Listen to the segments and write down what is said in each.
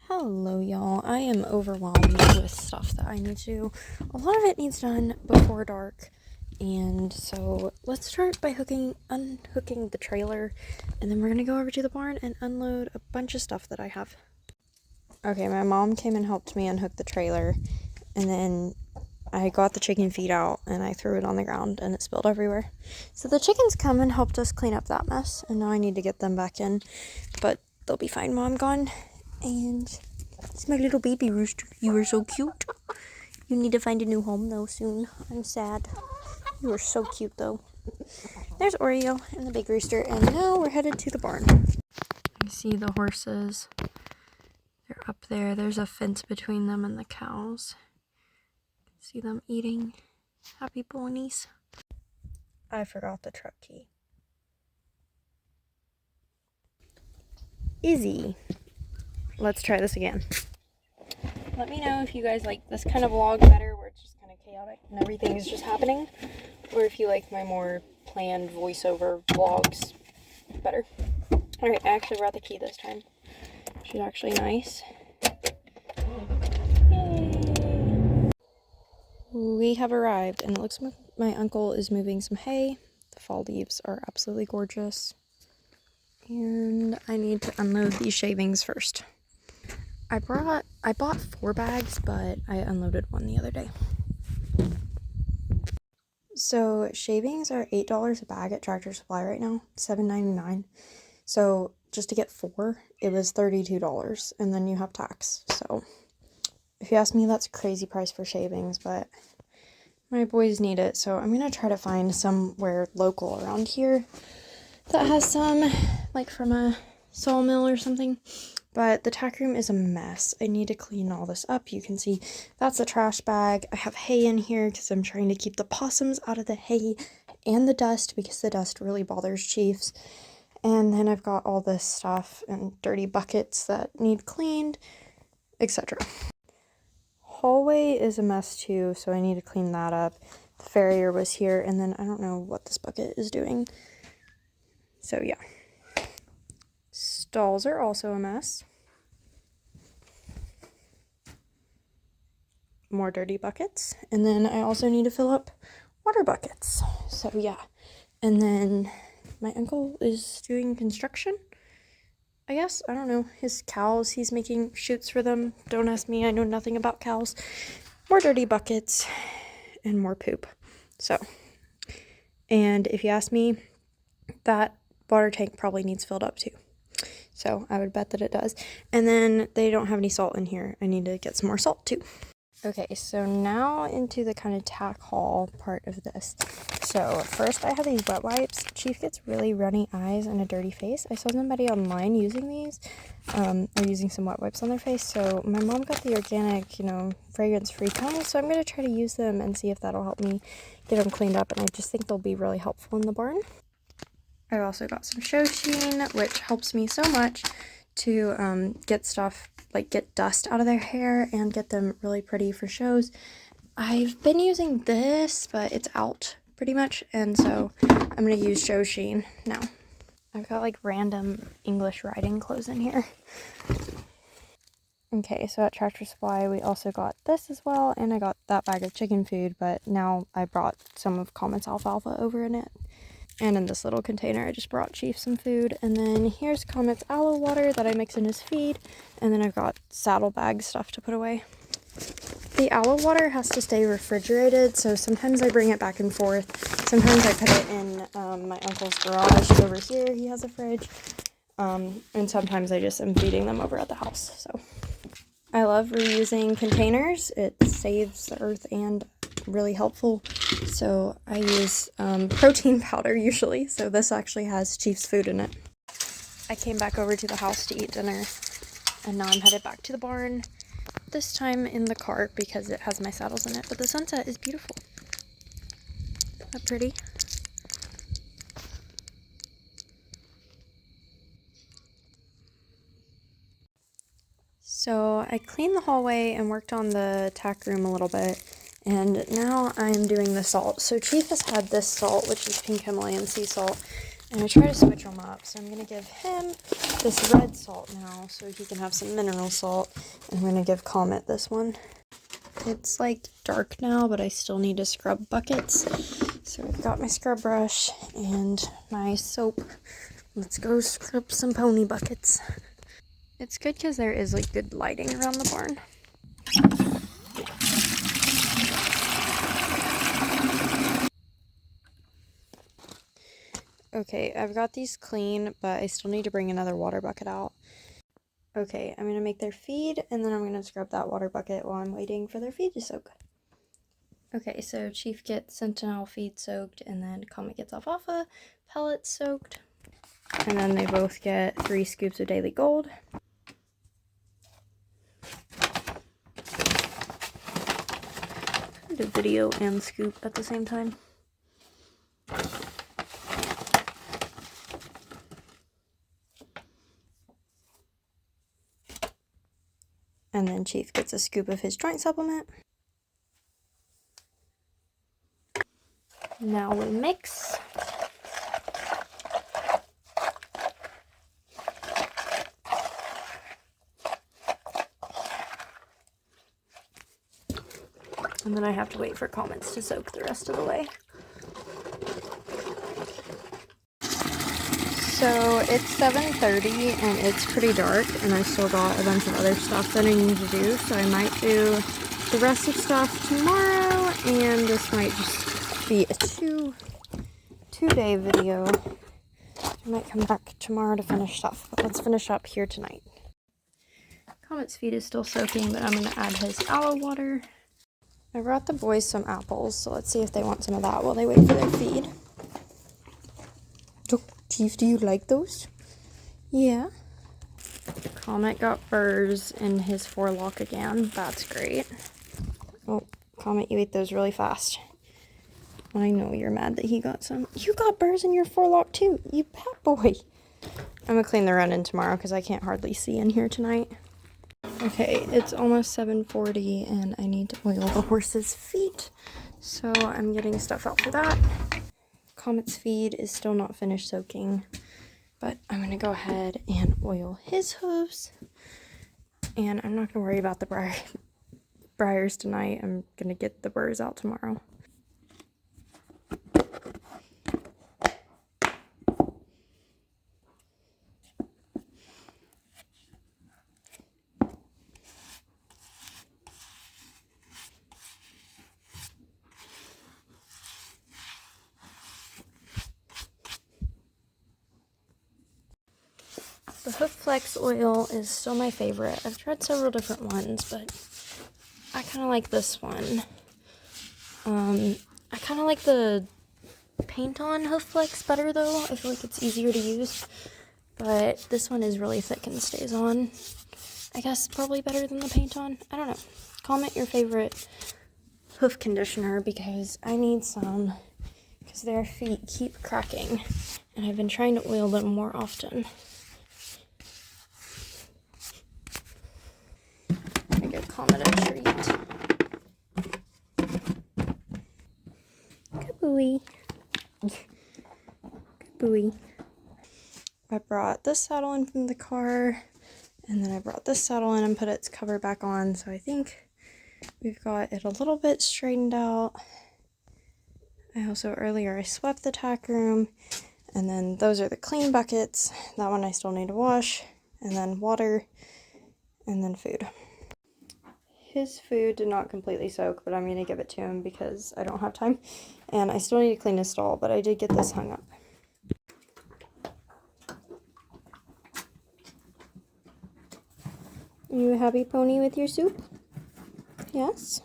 Hello y'all, I am overwhelmed with stuff that I need to do. A lot of it needs done before dark, and so let's start by unhooking the trailer, and then we're gonna go over to the barn and unload a bunch of stuff that I have. Okay, my mom came and helped me unhook the trailer, and then I got the chicken feed out and I threw it on the ground and it spilled everywhere. So the chickens come and helped us clean up that mess, and now I need to get them back in, but they'll be fine while I'm gone. And it's my little baby rooster. You are so cute. You need to find a new home though soon. I'm sad. You are so cute though. There's Oreo and the big rooster, and now we're headed to the barn. You see the horses. They're up there. There's a fence between them and the cows. See them eating. Happy ponies. I forgot the truck key. Izzy. Let's try this again. Let me know if you guys like this kind of vlog better, where it's just kind of chaotic and everything is just happening, or if you like my more planned voiceover vlogs better. Alright, I actually brought the key this time, which is actually nice. Yay! We have arrived, and it looks like my uncle is moving some hay. The fall leaves are absolutely gorgeous. And I need to unload these shavings first. I bought 4 bags, but I unloaded one the other day. So shavings are $8 a bag at Tractor Supply right now, $7.99. So just to get 4, it was $32, and then you have tax. So if you ask me, that's a crazy price for shavings, but my boys need it. So I'm gonna try to find somewhere local around here that has some, like from a sawmill or something. But the tack room is a mess. I need to clean all this up. You can see that's a trash bag. I have hay in here because I'm trying to keep the possums out of the hay and the dust, because the dust really bothers Chiefs. And then I've got all this stuff and dirty buckets that need cleaned, etc. Hallway is a mess too, so I need to clean that up. The farrier was here, and then I don't know what this bucket is doing. So yeah. Stalls are also a mess. More dirty buckets. And then I also need to fill up water buckets. So yeah. And then my uncle is doing construction, I guess. I don't know. His cows, he's making chutes for them. Don't ask me, I know nothing about cows. More dirty buckets and more poop. So, and if you ask me, that water tank probably needs filled up too. So I would bet that it does. And then they don't have any salt in here. I need to get some more salt too. Okay, so now into the kind of tack haul part of this. So first I have these wet wipes. Chief gets really runny eyes and a dirty face. I saw somebody online using these, or using some wet wipes on their face. So my mom got the organic, fragrance-free kind. So I'm going to try to use them and see if that'll help me get them cleaned up. And I just think they'll be really helpful in the barn. I've also got some show sheen, which helps me so much to get stuff, like get dust out of their hair and get them really pretty for shows. I've been using this, but it's out pretty much, and so I'm going to use show sheen now. I've got like random English riding clothes in here. Okay, so at Tractor Supply we also got this as well, and I got that bag of chicken food, but now I brought some of Comet's alfalfa over in it. And in this little container, I just brought Chief some food. And then here's Comet's aloe water that I mix in his feed. And then I've got saddlebag stuff to put away. The aloe water has to stay refrigerated, so sometimes I bring it back and forth. Sometimes I put it in my uncle's garage over here. He has a fridge. And sometimes I just am feeding them over at the house. So I love reusing containers. It saves the earth and really helpful. So I use protein powder usually, so this actually has Chief's food in it. I came back over to the house to eat dinner, and now I'm headed back to the barn, this time in the cart because it has my saddles in it. But the sunset is beautiful. Isn't that pretty? So I cleaned the hallway and worked on the tack room a little bit. And now I'm doing the salt. So Chief has had this salt, which is pink Himalayan sea salt, And I try to switch them up. So I'm going to give him this red salt now so he can have some mineral salt. And I'm going to give Comet this one. It's like dark now, but I still need to scrub buckets. So I've got my scrub brush and my soap. Let's go scrub some pony buckets. It's good because there is like good lighting around the barn. Okay, I've got these clean, but I still need to bring another water bucket out. Okay, I'm going to make their feed, and then I'm going to scrub that water bucket while I'm waiting for their feed to soak. Okay, so Chief gets Sentinel feed soaked, and then Comet gets alfalfa pellets soaked. And then they both get 3 scoops of Daily Gold. The video and scoop at the same time. And then Chief gets a scoop of his joint supplement. Now we mix. And then I have to wait for Comets to soak the rest of the way. So it's 7:30 and it's pretty dark, and I still got a bunch of other stuff that I need to do, so I might do the rest of stuff tomorrow, and this might just be a two-day video. I might come back tomorrow to finish stuff, but let's finish up here tonight. Comet's feed is still soaking, but I'm going to add his aloe water. I brought the boys some apples, so let's see if they want some of that while they wait for their feed. Chief, do you like those? Yeah. Comet got burrs in his forelock again. That's great. Oh, Comet, you ate those really fast. I know you're mad that he got some. You got burrs in your forelock too, you bad boy. I'm gonna clean the run-in tomorrow because I can't hardly see in here tonight. Okay, it's almost 7:40 and I need to oil the horse's feet. So I'm getting stuff out for that. Comet's feed is still not finished soaking, but I'm going to go ahead and oil his hooves. And I'm not going to worry about the briars tonight. I'm going to get the burrs out tomorrow. The Hoof Flex oil is still my favorite. I've tried several different ones, but I kind of like this one. I kind of like the paint on Hoof Flex better though. I feel like it's easier to use, but this one is really thick and stays on. I guess probably better than the paint on. I don't know. Comment your favorite hoof conditioner because I need some because their feet keep cracking and I've been trying to oil them more often. I give Comet a treat. Good boy. Good boy. I brought this saddle in from the car, and then I brought this saddle in and put its cover back on, so I think we've got it a little bit straightened out. Earlier I swept the tack room, and then those are the clean buckets. That one I still need to wash, and then water, and then food. His food did not completely soak, but I'm going to give it to him because I don't have time. And I still need to clean his stall, but I did get this hung up. Are you a happy pony with your soup? Yes?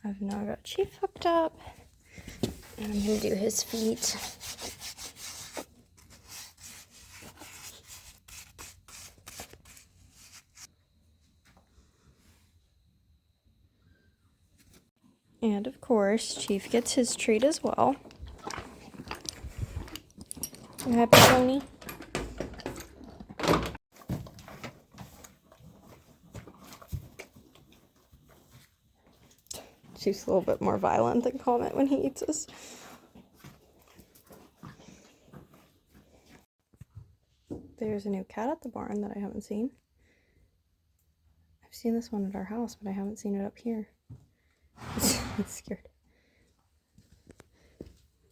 I've now got Chief hooked up, and I'm going to do his feet. And of course, Chief gets his treat as well. You happy, pony? She's a little bit more violent than Comet when he eats us. There's a new cat at the barn that I haven't seen. I've seen this one at our house, but I haven't seen it up here. It's scared.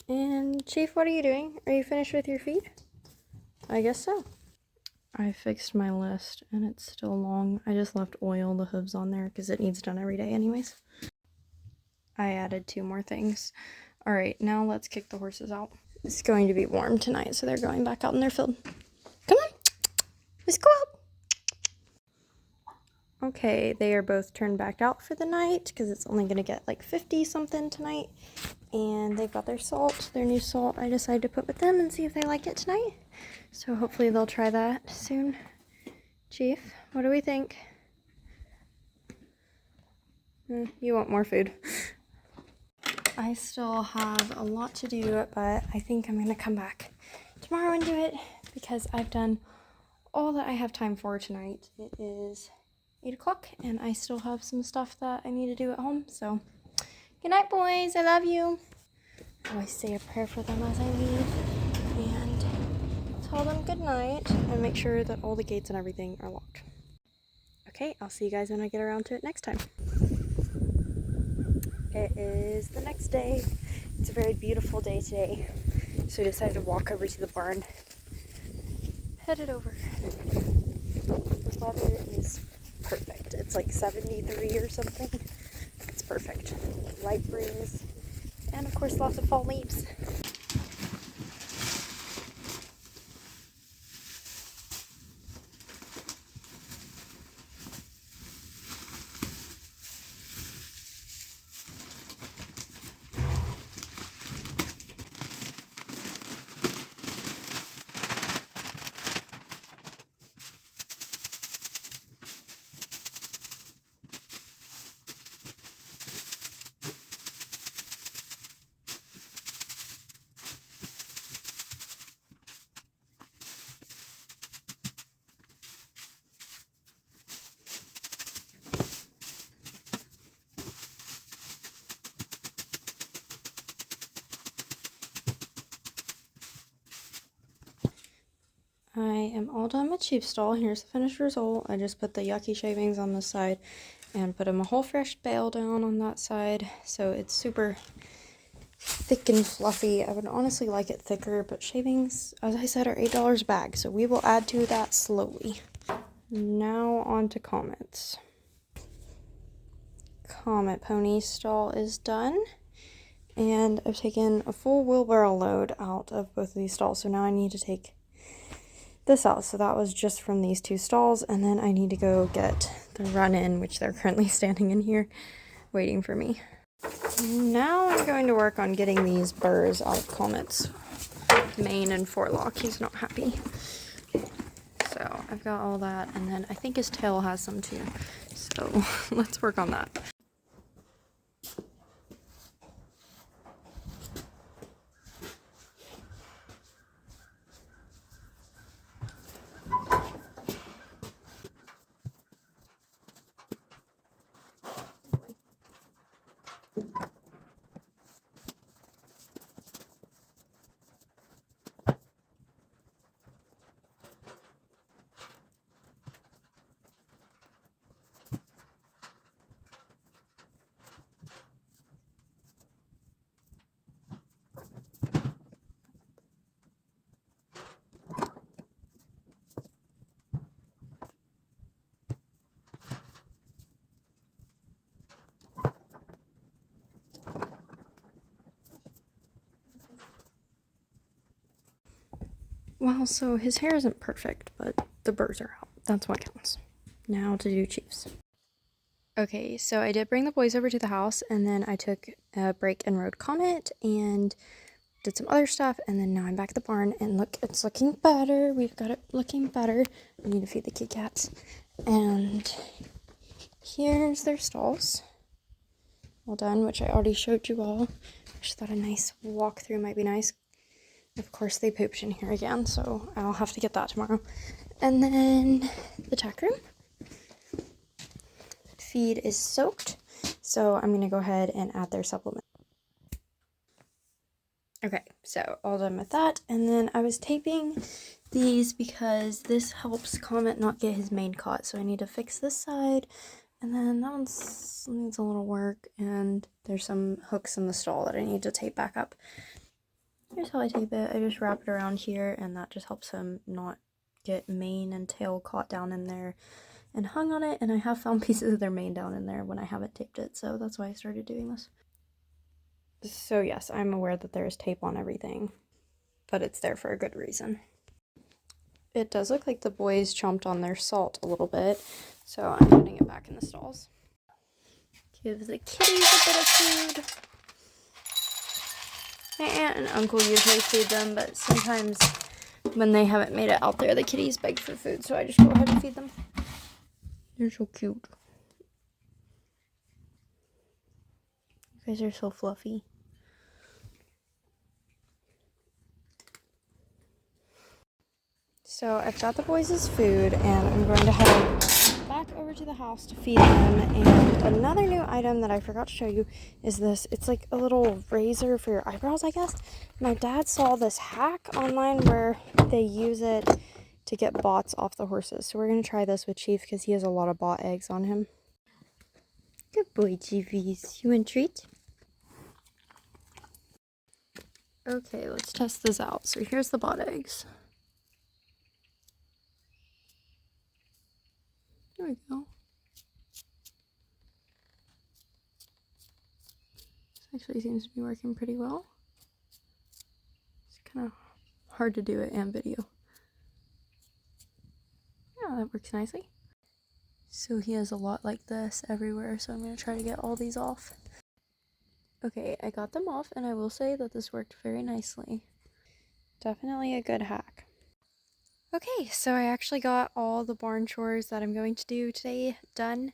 And Chief, what are you doing? Are you finished with your feed? I guess so. I fixed my list and it's still long. I just left oil the hooves on there because it needs done every day anyways. I added 2 more things. Alright, now let's kick the horses out. It's going to be warm tonight, so they're going back out in their field. Come on! Let's go out! Okay, they are both turned back out for the night because it's only going to get like 50 something tonight. And they've got their salt, their new salt I decided to put with them and see if they like it tonight. So hopefully they'll try that soon. Chief, what do we think? You want more food. I still have a lot to do, but I think I'm going to come back tomorrow and do it because I've done all that I have time for tonight. It is 8 o'clock and I still have some stuff that I need to do at home. So, good night, boys. I love you. I always say a prayer for them as I leave and tell them good night and make sure that all the gates and everything are locked. Okay, I'll see you guys when I get around to it next time. It is the next day. It's a very beautiful day today. So I decided to walk over to the barn. Headed over. The weather is perfect. It's like 73 or something. It's perfect. Light breeze. And of course lots of fall leaves. I am all done with Chief's stall. Here's the finished result. I just put the yucky shavings on this side and put him a whole fresh bale down on that side. So it's super thick and fluffy. I would honestly like it thicker, but shavings, as I said, are $8 a bag. So we will add to that slowly. Now on to Comet's. Comet Pony stall is done. And I've taken a full wheelbarrow load out of both of these stalls. So now I need to take this out. So that was just from these 2 stalls, and then I need to go get the run-in, which they're currently standing in here waiting for me. Now I'm going to work on getting these burrs out of Comet's mane and forelock. He's not happy. So I've got all that, and then I think his tail has some too. So let's work on that. Well, so his hair isn't perfect, but the burrs are out. That's what counts. Now to do Chiefs. Okay, so I did bring the boys over to the house, and then I took a break and rode Comet, and did some other stuff, and then now I'm back at the barn, and look, it's looking better. We've got it looking better. I need to feed the kitty cats. And here's their stalls. All done, which I already showed you all. I just thought a nice walkthrough might be nice. Of course, they pooped in here again, so I'll have to get that tomorrow. And then the tack room. Feed is soaked, So I'm going to go ahead and add their supplement. Okay, so all done with that. And then I was taping these because this helps Comet not get his mane caught. So I need to fix this side. And then that one needs a little work. And there's some hooks in the stall that I need to tape back up. Here's how I tape it. I just wrap it around here, and that just helps him not get mane and tail caught down in there and hung on it. And I have found pieces of their mane down in there when I haven't taped it. So that's why I started doing this. So yes, I'm aware that there is tape on everything, but it's there for a good reason. It does look like the boys chomped on their salt a little bit, so I'm putting it back in the stalls. Give the kitties a bit of food. My aunt and uncle usually feed them, but sometimes when they haven't made it out there, the kitties beg for food, so I just go ahead and feed them. They're so cute. You guys are so fluffy. So I've got the boys' food, and I'm going to head back over to the house to feed them. And another new item that I forgot to show you is this. It's like a little razor for your eyebrows, I guess. My dad saw this hack online where they use it to get bots off the horses. So we're going to try this with Chief because he has a lot of bot eggs on him. Good boy, Chiefies. You want a treat? Okay, let's test this out. So here's the bot eggs. There we go. This actually seems to be working pretty well. It's kind of hard to do it and video. Yeah, that works nicely. So he has a lot like this everywhere, so I'm going to try to get all these off. Okay, I got them off, and I will say that this worked very nicely. Definitely a good hack. Okay, so I actually got all the barn chores that I'm going to do today done,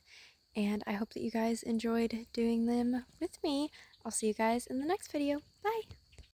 and I hope that you guys enjoyed doing them with me. I'll see you guys in the next video. Bye!